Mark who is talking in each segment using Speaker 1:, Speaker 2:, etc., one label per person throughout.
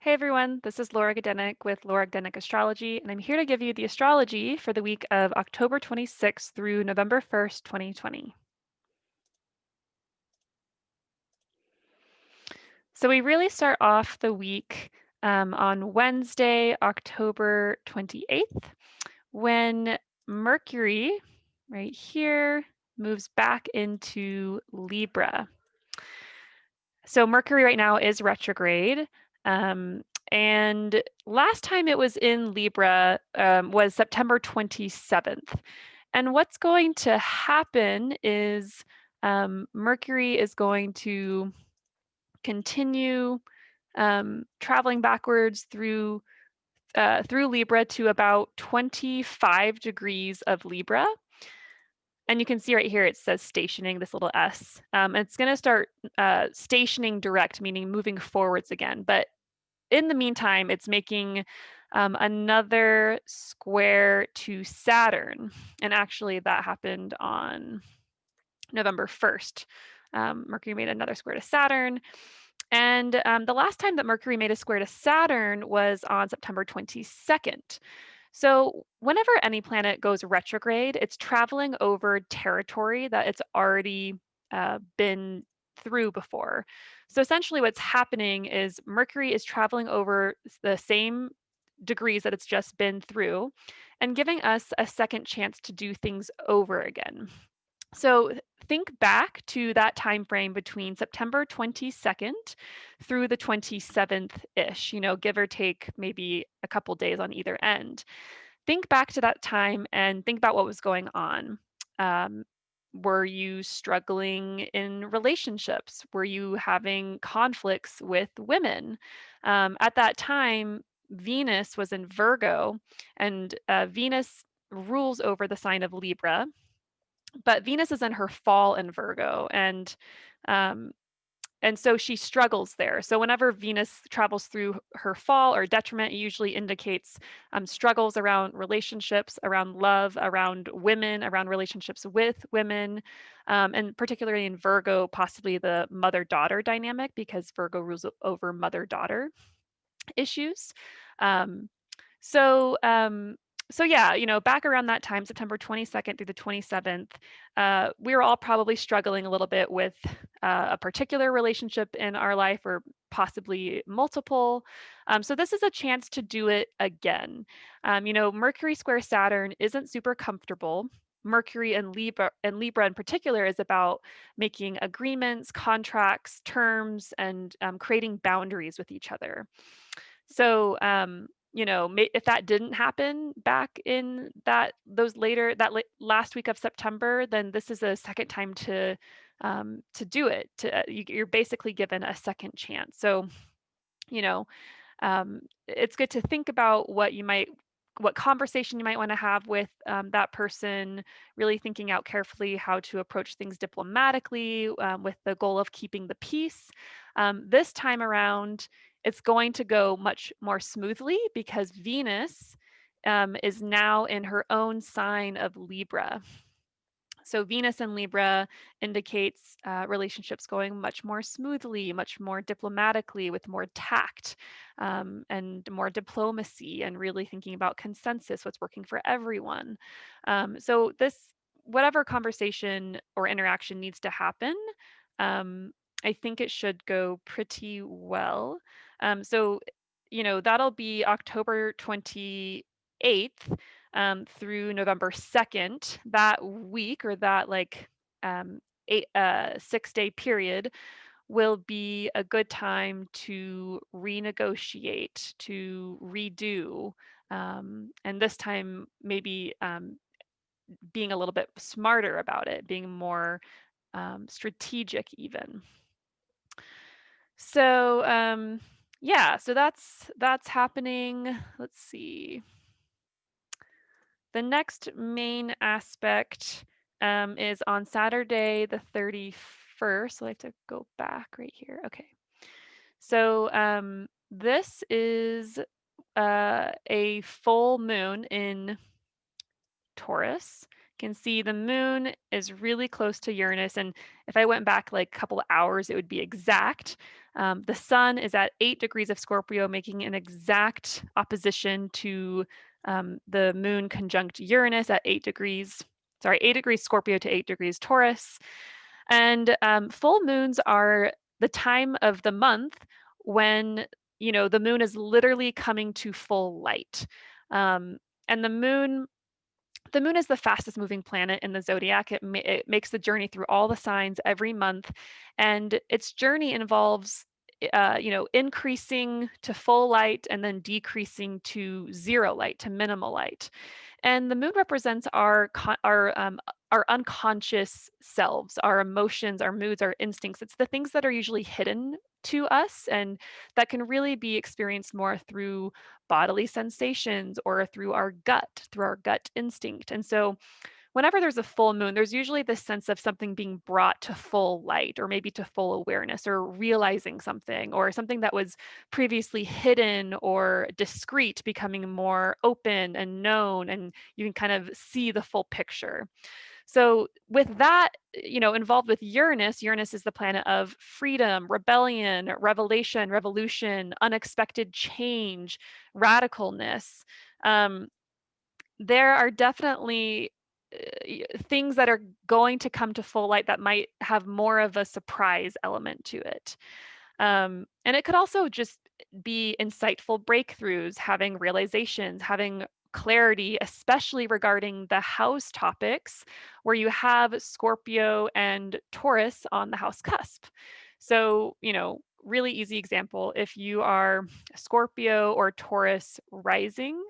Speaker 1: Hey everyone, this is Laura Gadenik with Laura Gadenik Astrology, and I'm here to give you the astrology for the week of October 26th through November 1st, 2020. So we really start off the week on Wednesday, October 28th, when Mercury, right here, moves back into Libra. So Mercury right now is retrograde. And last time it was in Libra was September 27th. And what's going to happen is Mercury is going to continue traveling backwards through Libra to about 25 degrees of Libra. And you can see right here, it says stationing, this little S. It's going to start stationing direct, meaning moving forwards again. But in the meantime, it's making another square to Saturn. And actually, that happened on November 1st. Mercury made another square to Saturn. And the last time that Mercury made a square to Saturn was on September 22nd. So whenever any planet goes retrograde, it's traveling over territory that it's already been through before. So essentially what's happening is Mercury is traveling over the same degrees that it's just been through and giving us a second chance to do things over again. So think back to that time frame between September 22nd through the 27th-ish, give or take maybe a couple days on either end. Think back to that time and think about what was going on. Were you struggling in relationships? Were you having conflicts with women? At that time, Venus was in Virgo, and Venus rules over the sign of Libra, but Venus is in her fall in Virgo, um, and so she struggles there. So whenever Venus travels through her fall or detriment, it usually indicates struggles around relationships, around love, around women, around relationships with women, and particularly in Virgo, possibly the mother-daughter dynamic, because Virgo rules over mother-daughter issues. Um, so, um, so yeah, back around that time, September 22nd through the 27th, we were all probably struggling a little bit with a particular relationship in our life or possibly multiple. So this is a chance to do it again. Mercury square Saturn isn't super comfortable. Mercury and Libra in particular is about making agreements, contracts, terms, and creating boundaries with each other. So, if that didn't happen back in last week of September, then this is a second time to do it. You're basically given a second chance. So, you know, it's good to think about what conversation you might want to have with that person, really thinking out carefully how to approach things diplomatically with the goal of keeping the peace. This time around, it's going to go much more smoothly because Venus is now in her own sign of Libra. So Venus in Libra indicates relationships going much more smoothly, much more diplomatically, with more tact and more diplomacy, and really thinking about consensus, what's working for everyone. So whatever conversation or interaction needs to happen, I think it should go pretty well. So, that'll be October 28th through November 2nd. That week, or that like 6-day period, will be a good time to renegotiate, to redo, and this time maybe being a little bit smarter about it, being more strategic even. So yeah, so that's happening. Let's see. The next main aspect is on Saturday, the 31st. So I have to go back right here. Okay. So this is a full moon in Taurus. You can see the moon is really close to Uranus. And if I went back like a couple of hours, it would be exact. The sun is at 8 degrees of Scorpio, making an exact opposition to the moon conjunct Uranus at 8 degrees. Sorry, 8 degrees Scorpio to 8 degrees Taurus. And full moons are the time of the month when, the moon is literally coming to full light. And the moon is the fastest moving planet in the zodiac. It makes the journey through all the signs every month, and its journey involves, increasing to full light and then decreasing to zero light, to minimal light. And the moon represents our unconscious selves, our emotions, our moods, our instincts. It's the things that are usually hidden to us and that can really be experienced more through bodily sensations or through our gut instinct. And so whenever there's a full moon, there's usually this sense of something being brought to full light or maybe to full awareness or realizing something or something that was previously hidden or discreet becoming more open and known, and you can kind of see the full picture. So with that, involved with Uranus, Uranus is the planet of freedom, rebellion, revelation, revolution, unexpected change, radicalness. Um, there are definitely things that are going to come to full light that might have more of a surprise element to it. And it could also just be insightful breakthroughs, having realizations, having clarity, especially regarding the house topics where you have Scorpio and Taurus on the house cusp. So, really easy example, if you are Scorpio or Taurus rising,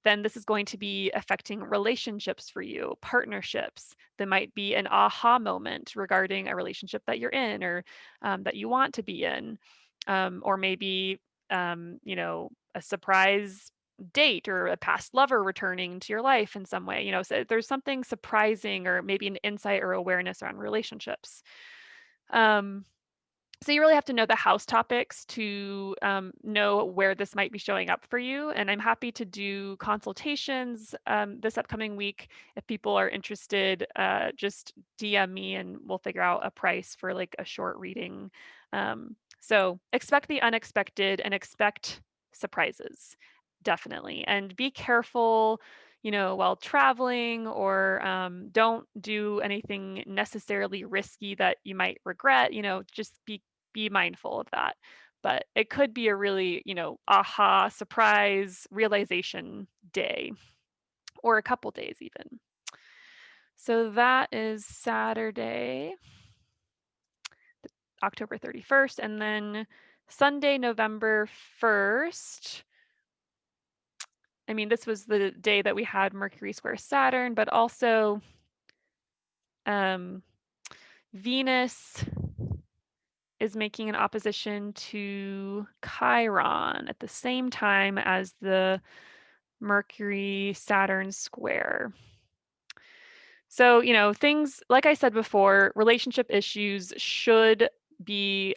Speaker 1: then this is going to be affecting relationships for you, partnerships. There might be an aha moment regarding a relationship that you're in or that you want to be in, or maybe a surprise date or a past lover returning to your life in some way. So there's something surprising or maybe an insight or awareness around relationships. Um, so you really have to know the house topics to know where this might be showing up for you. And I'm happy to do consultations this upcoming week. If people are interested, just DM me and we'll figure out a price for like a short reading. So expect the unexpected and expect surprises, definitely. And be careful, while traveling, or don't do anything necessarily risky that you might regret. Just be mindful of that. But it could be a really, aha, surprise, realization day, or a couple days even. So that is Saturday, October 31st, and then Sunday, November 1st. I mean, this was the day that we had Mercury square Saturn, but also Venus is making an opposition to Chiron at the same time as the Mercury Saturn square. So, things, like I said before, relationship issues be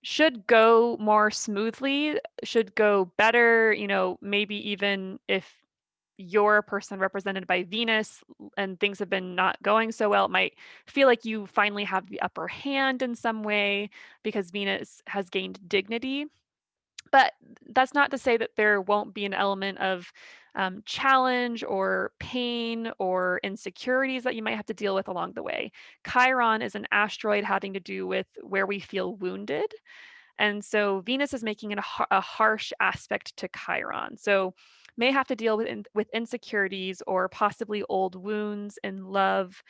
Speaker 1: should go more smoothly, should go better, maybe even if you're a person represented by Venus and things have been not going so well, it might feel like you finally have the upper hand in some way because Venus has gained dignity. But that's not to say that there won't be an element of challenge or pain or insecurities that you might have to deal with along the way. Chiron is an asteroid having to do with where we feel wounded. And so Venus is making it a harsh aspect to Chiron. So may have to deal with insecurities or possibly old wounds in love,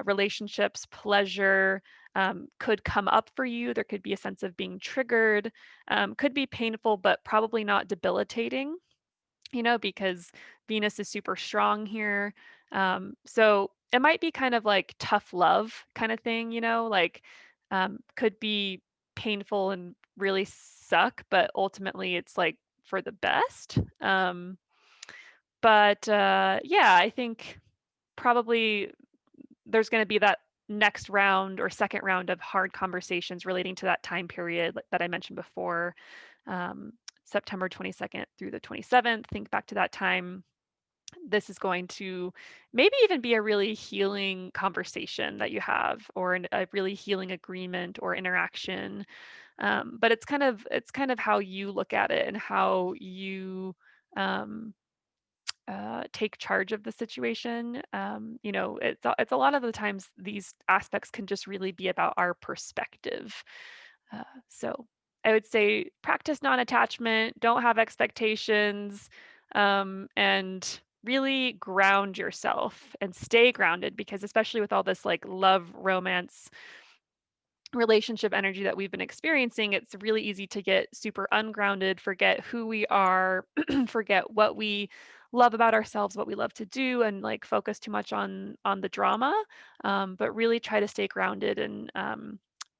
Speaker 1: relationships, pleasure, could come up for you. There could be a sense of being triggered, could be painful, but probably not debilitating, because Venus is super strong here. So it might be kind of like tough love kind of thing, like could be painful and really suck, but ultimately it's like for the best. But yeah, I think probably there's going to be that next round or second round of hard conversations relating to that time period that I mentioned before, September 22nd through the 27th. Think back to that time. this is going to maybe even be a really healing conversation that you have, or a really healing agreement or interaction. But it's kind of how you look at it and how you um, take charge of the situation. It's a lot of the times these aspects can just really be about our perspective. So I would say practice non-attachment, don't have expectations, and really ground yourself and stay grounded, because especially with all this like love, romance, relationship energy that we've been experiencing, it's really easy to get super ungrounded, forget who we are, forget what we love about ourselves, what we love to do, and like focus too much on the drama. But really try to stay grounded and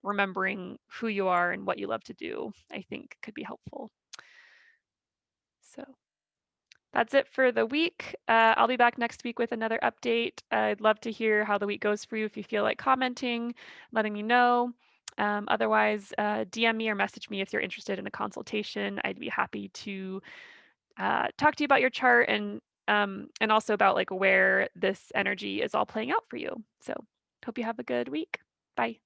Speaker 1: remembering who you are and what you love to do, I think could be helpful. So that's it for the week. I'll be back next week with another update. I'd love to hear how the week goes for you. If you feel like commenting, letting me know. Otherwise, DM me or message me if you're interested in a consultation. I'd be happy to talk to you about your chart, and also about like where this energy is all playing out for you. So hope you have a good week. Bye.